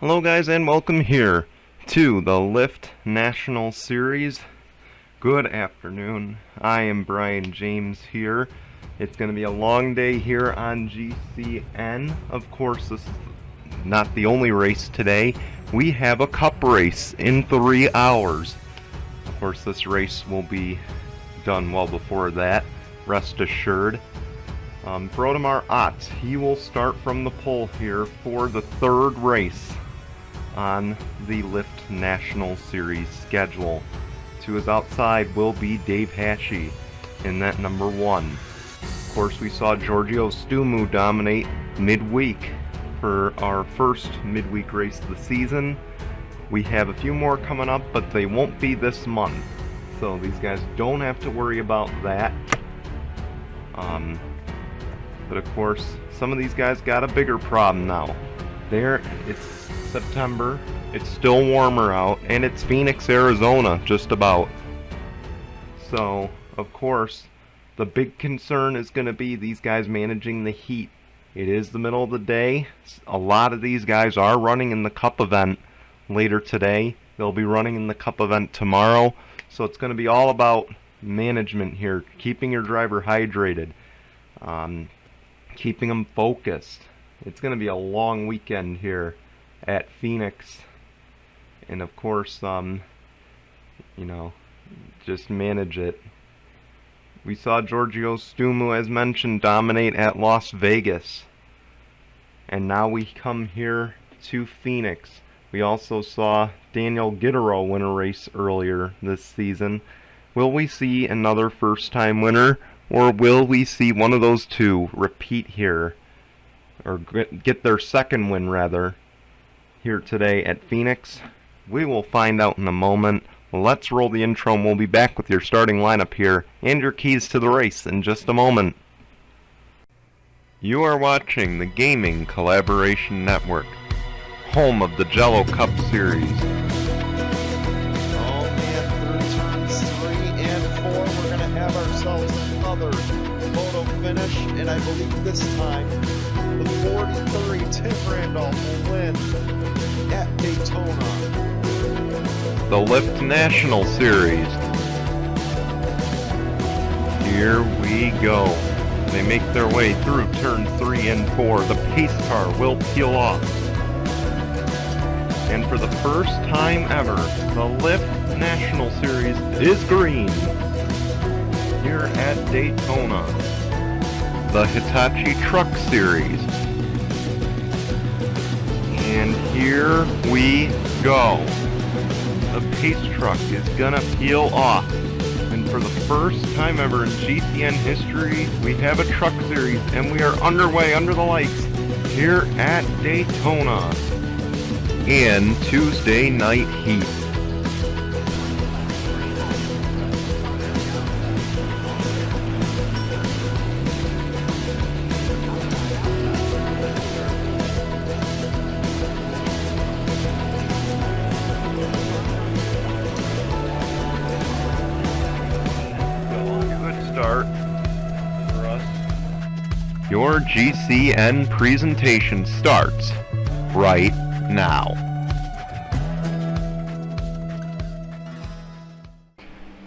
Hello guys and welcome here to the Lyft National Series. Good afternoon. I am Brian James here. It's going to be a long day here on GCN. Of course, this is not the only race today. We have a cup race in 3 hours. Of course, this race will be done well before that, rest assured. Brodemar Ott, he will start from the pole here for the third race on the Lyft National Series schedule. To his outside will be Dave Hatchie in that number 1. Of course, we saw Giorgio Stumu dominate midweek for our first midweek race of the season. We have a few more coming up, but they won't be this month, so these guys don't have to worry about that. But of course, some of these guys got a bigger problem now. It's September, it's still warmer out, and it's Phoenix, Arizona, just about. So, of course, the big concern is going to be these guys managing the heat. It is the middle of the day. A lot of these guys are running in the Cup event later today. They'll be running in the Cup event tomorrow. So it's going to be all about management here, keeping your driver hydrated, keeping them focused. It's going to be a long weekend here at Phoenix, and of course, just manage it. We saw Giorgio Stumu, as mentioned, dominate at Las Vegas, and now we come here to Phoenix. We also saw Daniel Guidero win a race earlier this season. Will we see another first-time winner, or will we see one of those two repeat here, or get their second win rather, here today at Phoenix? We will find out in a moment. Let's roll the intro and we'll be back with your starting lineup here and your keys to the race in just a moment. You are watching the Gaming Collaboration Network, home of the Jello Cup Series. Oh man, through turns 3 and 4, we're going to have ourselves another photo finish, and I believe this time the 43 Tim Randolph will win at Daytona. The Lyft National Series. Here we go. They make their way through turns 3 and 4. The pace car will peel off. And for the first time ever, the Lyft National Series is green here at Daytona. The Hitachi Truck Series. And here we go. The pace truck is gonna peel off. And for the first time ever in GCN history, we have a truck series, and we are underway under the lights here at Daytona in Tuesday night heat. Start for us. Your GCN presentation starts right now.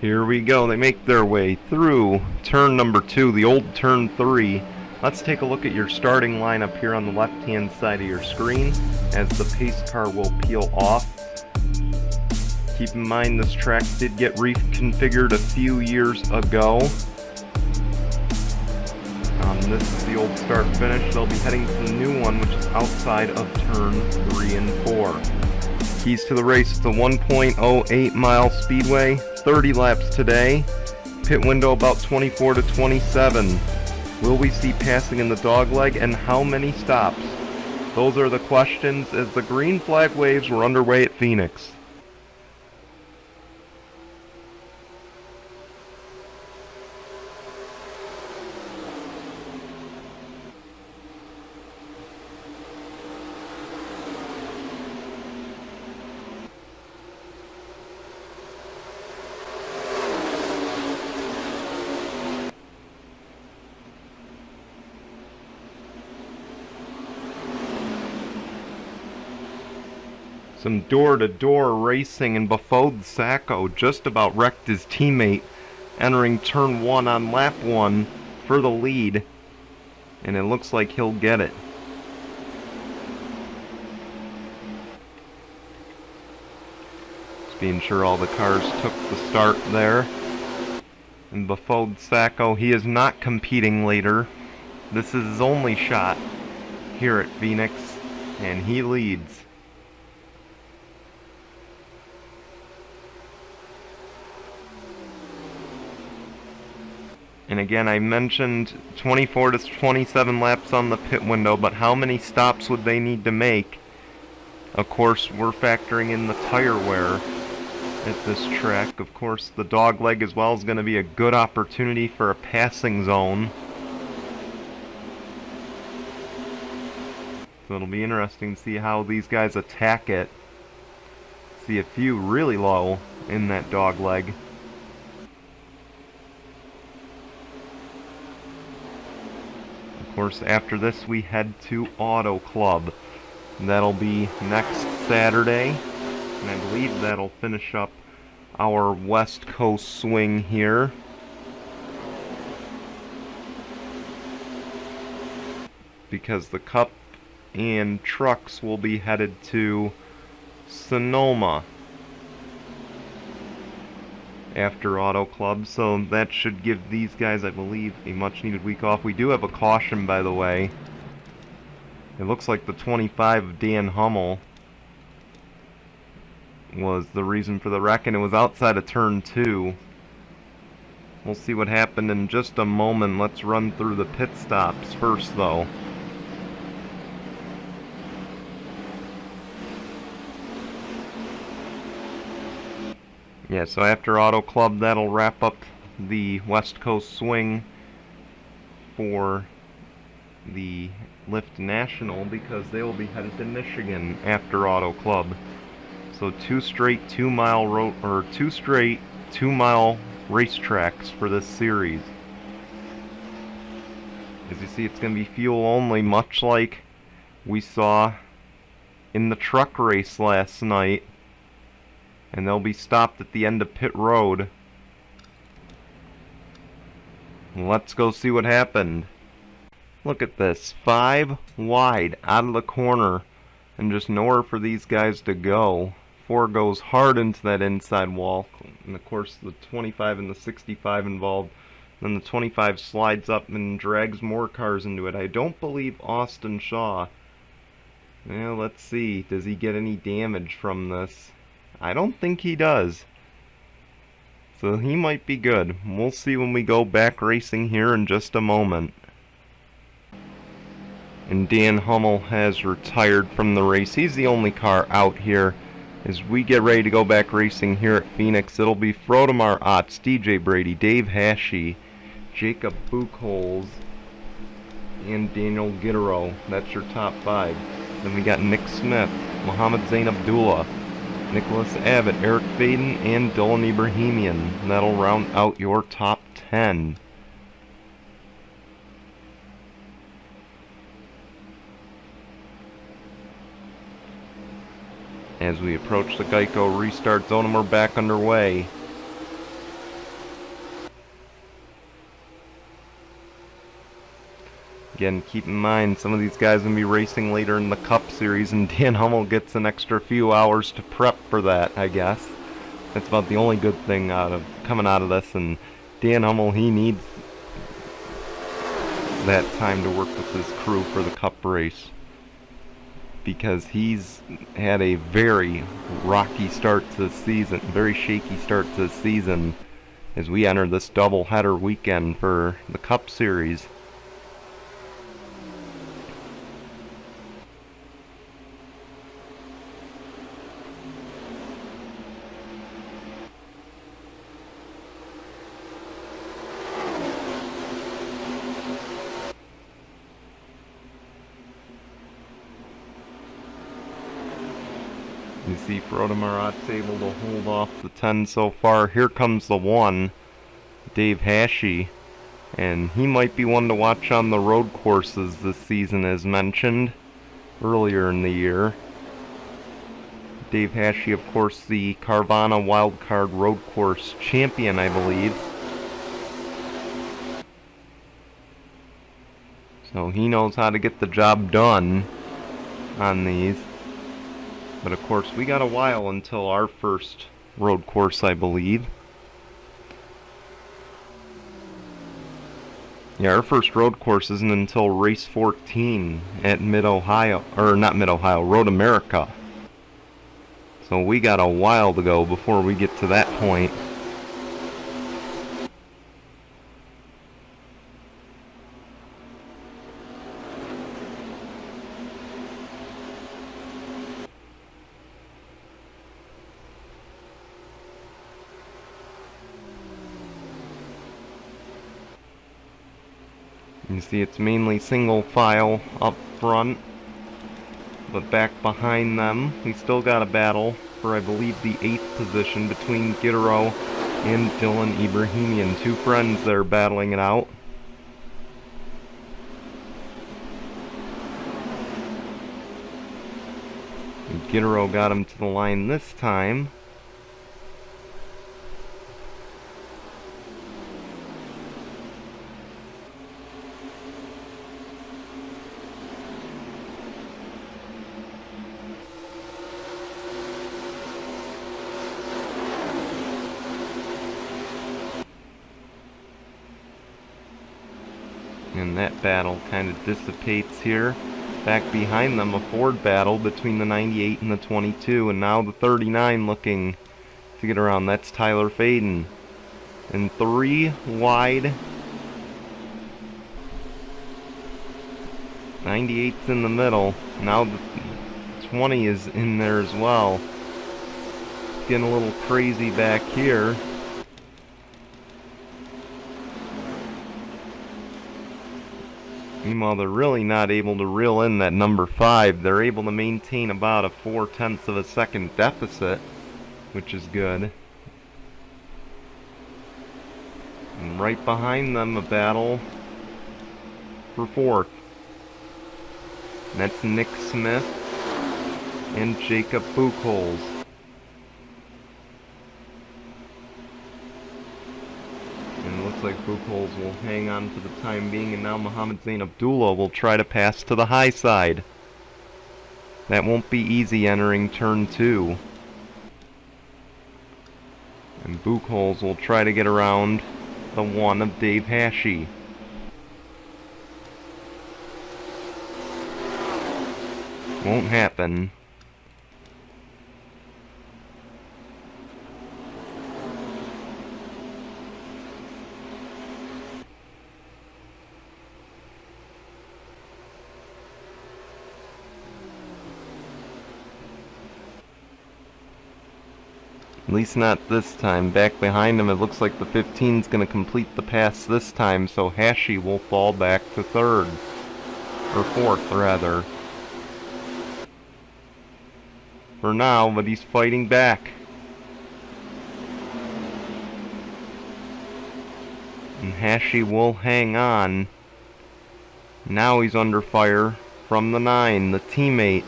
Here we go. They make their way through turn number 2, the old turn 3. Let's take a look at your starting lineup here on the left-hand side of your screen as the pace car will peel off. Keep in mind this track did get reconfigured a few years ago. This is the old start finish. They'll be heading to the new one, which is outside of turn 3 and 4. Keys to the race: it's a 1.08 mile speedway, 30 laps today. Pit window about 24 to 27. Will we see passing in the dogleg, and how many stops? Those are the questions as the green flag waves were underway at Phoenix. Some door-to-door racing, and Bafode Sacco just about wrecked his teammate entering turn 1 on lap 1 for the lead, and it looks like he'll get it. Just being sure all the cars took the start there. And Bafode Sacco, he is not competing later. This is his only shot here at Phoenix, and he leads. And again, I mentioned 24 to 27 laps on the pit window, but how many stops would they need to make? Of course, we're factoring in the tire wear at this track. Of course, the dog leg as well is going to be a good opportunity for a passing zone. So it'll be interesting to see how these guys attack it. See a few really low in that dog leg. Of course, after this we head to Auto Club. That'll be next Saturday, and I believe that'll finish up our West Coast swing here. Because the Cup and trucks will be headed to Sonoma after Auto Club, so that should give these guys, I believe, a much needed week off. We do have a caution, by the way. It looks like the 25 of Dan Hummel was the reason for the wreck, and it was outside of turn 2. We'll see what happened in just a moment. Let's run through the pit stops first, though. Yeah, so after Auto Club, that'll wrap up the West Coast swing for the Lyft National, because they will be headed to Michigan after Auto Club. So two straight 2-mile racetracks for this series. As you see, it's going to be fuel only, much like we saw in the truck race last night. And they'll be stopped at the end of pit road. Let's go see what happened. Look at this. 5 wide out of the corner, and just nowhere for these guys to go. 4 goes hard into that inside wall, and of course the 25 and the 65 involved. Then the 25 slides up and drags more cars into it. I don't believe Austin Shaw. Well, let's see. Does he get any damage from this? I don't think he does. So he might be good. We'll see when we go back racing here in just a moment. And Dan Hummel has retired from the race. He's the only car out here. As we get ready to go back racing here at Phoenix, it'll be Frodemar Otts, DJ Brady, Dave Hashey, Jacob Buchholz, and Daniel Gittero. That's your top 5. Then we got Nick Smith, Mohammed Zain Abdullah, Nicholas Abbott, Eric Faden, and Dylan Ibrahimian. And that'll round out your top 10. As we approach the Geico restart zone, and we're back underway. Again, keep in mind, some of these guys are going to be racing later in the Cup Series, and Dan Hummel gets an extra few hours to prep for that, I guess. That's about the only good thing coming out of this, and Dan Hummel, he needs that time to work with his crew for the Cup race, because he's had a very rocky start to the season, very shaky start to the season, as we enter this doubleheader weekend for the Cup Series. You see Frodemar Otts able to hold off the 10 so far. Here comes the 1, Dave Hashey, and he might be one to watch on the road courses this season, as mentioned earlier in the year. Dave Hashey, of course, the Carvana Wildcard Road Course champion, I believe. So he knows how to get the job done on these. But of course, we got a while until our first road course, I believe. Yeah, our first road course isn't until race 14 at Mid-Ohio, or not Mid-Ohio, Road America. So we got a while to go before we get to that point. You see it's mainly single file up front, but back behind them we still got a battle for, I believe, the 8th position between Gitero and Dylan Ibrahimian. Two friends there battling it out. And Gitero got him to the line this time. And that battle kind of dissipates here. Back behind them, a Ford battle between the 98 and the 22, and now the 39 looking to get around. That's Tyler Faden. And 3 wide. 98's in the middle. Now the 20 is in there as well. It's getting a little crazy back here. Meanwhile, they're really not able to reel in that number 5. They're able to maintain about a 0.4 of a second deficit, which is good. And right behind them, a battle for 4th. And that's Nick Smith and Jacob Buchholz. And it looks like Buchholz will hang on for the time being, and now Mohammed Zain Abdullah will try to pass to the high side. That won't be easy entering turn 2. And Buchholz will try to get around the 1 of Dave Hashey. Won't happen. At least not this time. Back behind him, it looks like the 15's going to complete the pass this time, so Hashey will fall back to 3rd. Or 4th, rather. For now, but he's fighting back. And Hashey will hang on. Now he's under fire from the 9, the teammate.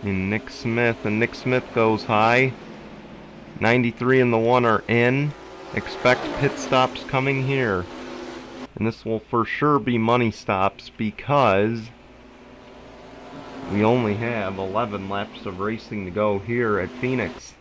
And Nick Smith goes high. 93 and the 1 are in. Expect pit stops coming here. And this will for sure be money stops because we only have 11 laps of racing to go here at Phoenix.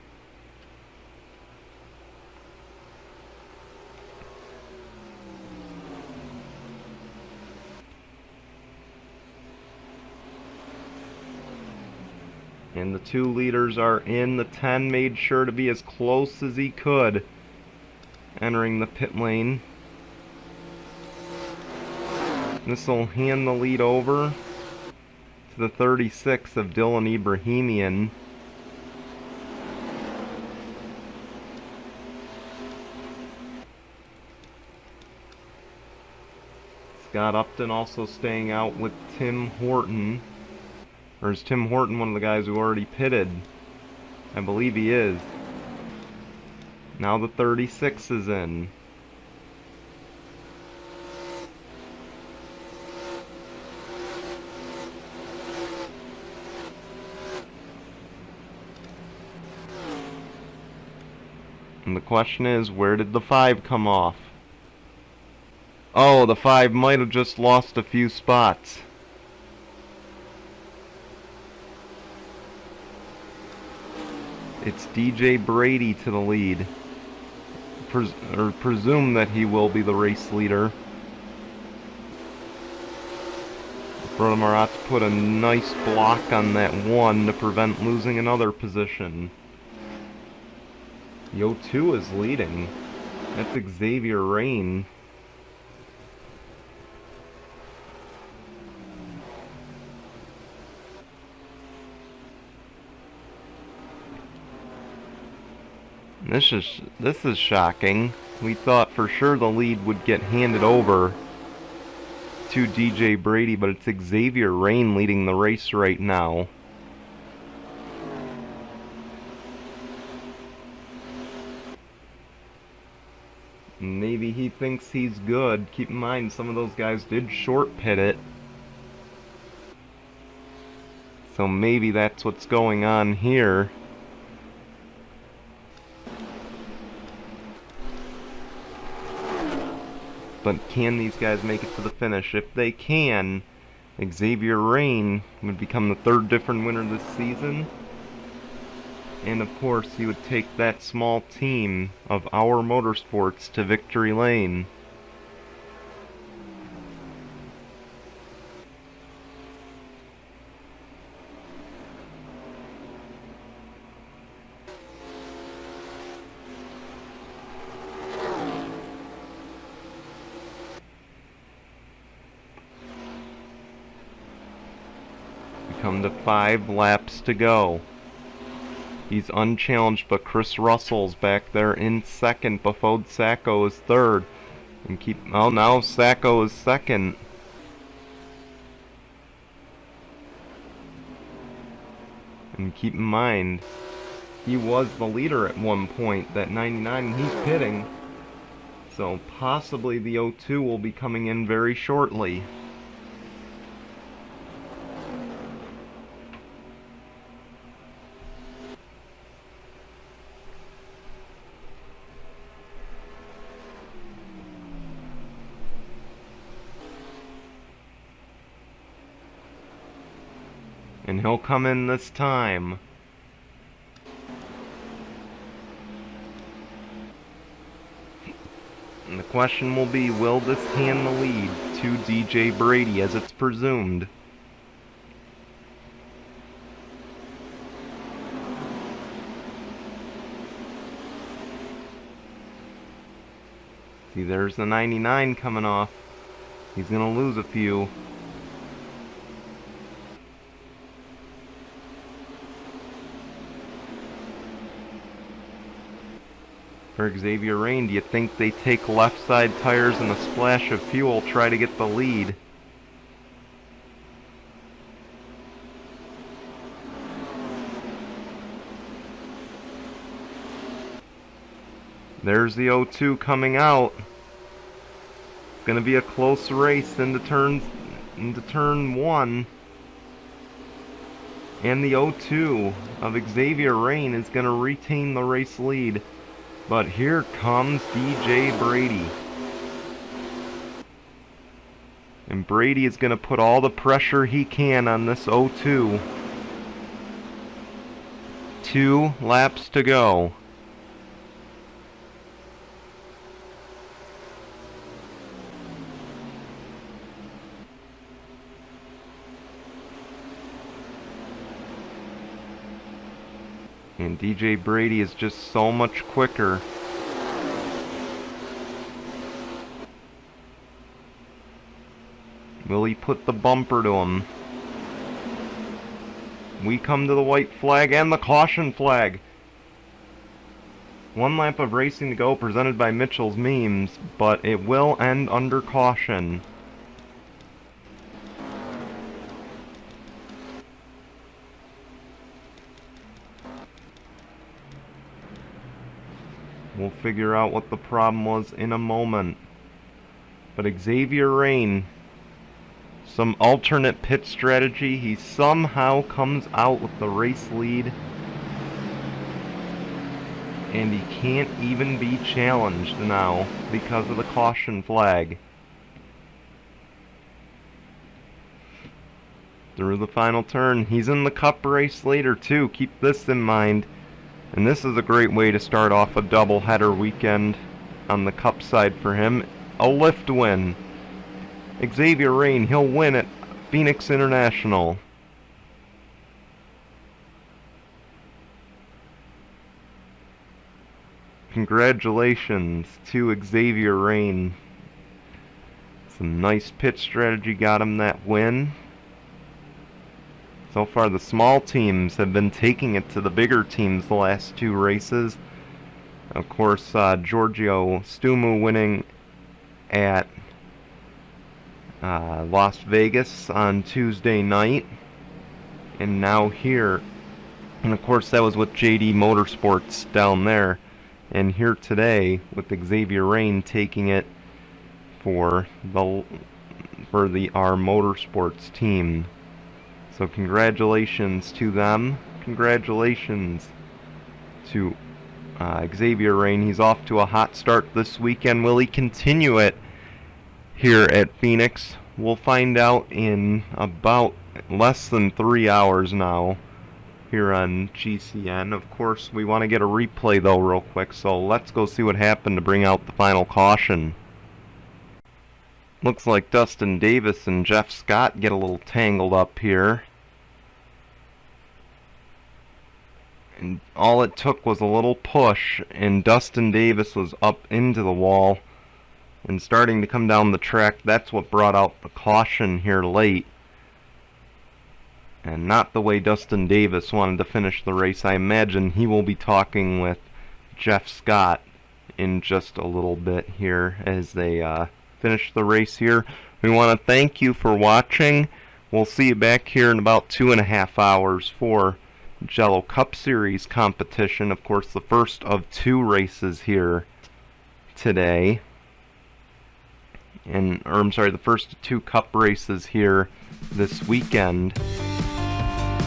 And the 2 leaders are in. The 10 made sure to be as close as he could entering the pit lane. This will hand the lead over to the 36 of Dylan Ibrahimian. Scott Upton also staying out with Tim Horton. Or is Tim Horton one of the guys who already pitted? I believe he is. Now the 36 is in. And the question is, where did the 5 come off? Oh, the 5 might have just lost a few spots. It's DJ Brady to the lead. Presume that he will be the race leader. Broda Marat put a nice block on that 1 to prevent losing another position. The 02 is leading. That's Xavier Rain. This is shocking. We thought for sure the lead would get handed over to DJ Brady, but it's Xavier Rain leading the race right now. Maybe he thinks he's good. Keep in mind, some of those guys did short pit it. So maybe that's what's going on here. But can these guys make it to the finish? If they can, Xavier Rain would become the 3rd different winner this season. And of course, he would take that small team of Our Motorsports to victory lane. We come to 5 laps to go. He's unchallenged, but Chris Russell's back there in 2nd. Bafode Sacco is 3rd. And now Sacco is 2nd. And keep in mind, he was the leader at one point, that 99, and he's pitting. So possibly the 02 will be coming in very shortly. And he'll come in this time. And the question will be, will this hand the lead to DJ Brady as it's presumed? See, there's the 99 coming off. He's gonna lose a few. For Xavier Rain, do you think they take left side tires and a splash of fuel, try to get the lead? There's the 02 coming out. It's gonna be a close race into turn 1. And the 02 of Xavier Rain is gonna retain the race lead. But here comes DJ Brady. And Brady is going to put all the pressure he can on this 02. 2 laps to go. And DJ Brady is just so much quicker. Will he put the bumper to him? We come to the white flag and the caution flag. 1 lap of racing to go, presented by Mitchell's Memes, but it will end under caution. We'll figure out what the problem was in a moment. But Xavier Rain, some alternate pit strategy, he somehow comes out with the race lead. and he can't even be challenged now because of the caution flag. Through the final turn. He's in the cup race later too. Keep this in mind. And this is a great way to start off a double-header weekend on the cup side for him. A Lyft win. Xavier Rain, he'll win at Phoenix International. Congratulations to Xavier Rain. Some nice pit strategy got him that win. So far the small teams have been taking it to the bigger teams the last two races. Of course, Giorgio Stumu winning at Las Vegas on Tuesday night. And now here. And of course that was with JD Motorsports down there. And here today with Xavier Rain taking it for our Motorsports team. So congratulations to them. Congratulations to Xavier Rain. He's off to a hot start this weekend. Will he continue it here at Phoenix? We'll find out in about less than 3 hours now here on GCN. Of course, we want to get a replay though real quick, so let's go see what happened to bring out the final caution. Looks like Dustin Davis and Jeff Scott get a little tangled up here. And all it took was a little push, and Dustin Davis was up into the wall and starting to come down the track. That's what brought out the caution here late. And not the way Dustin Davis wanted to finish the race. I imagine he will be talking with Jeff Scott in just a little bit here as they finish the race here. We want to thank you for watching. We'll see you back here in about 2.5 hours for Jello Cup Series competition. Of course, the first of 2 races here today. The first of 2 cup races here this weekend.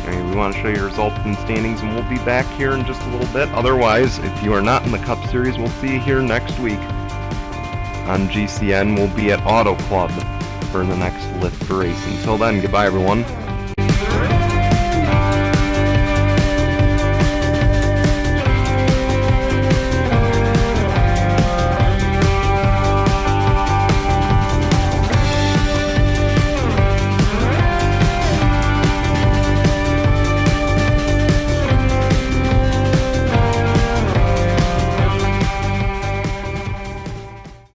We want to show you results and standings, and we'll be back here in just a little bit. Otherwise, if you are not in the Cup Series, we'll see you here next week on GCN. We'll be at Auto Club for the next Lyft race. Until then, goodbye everyone.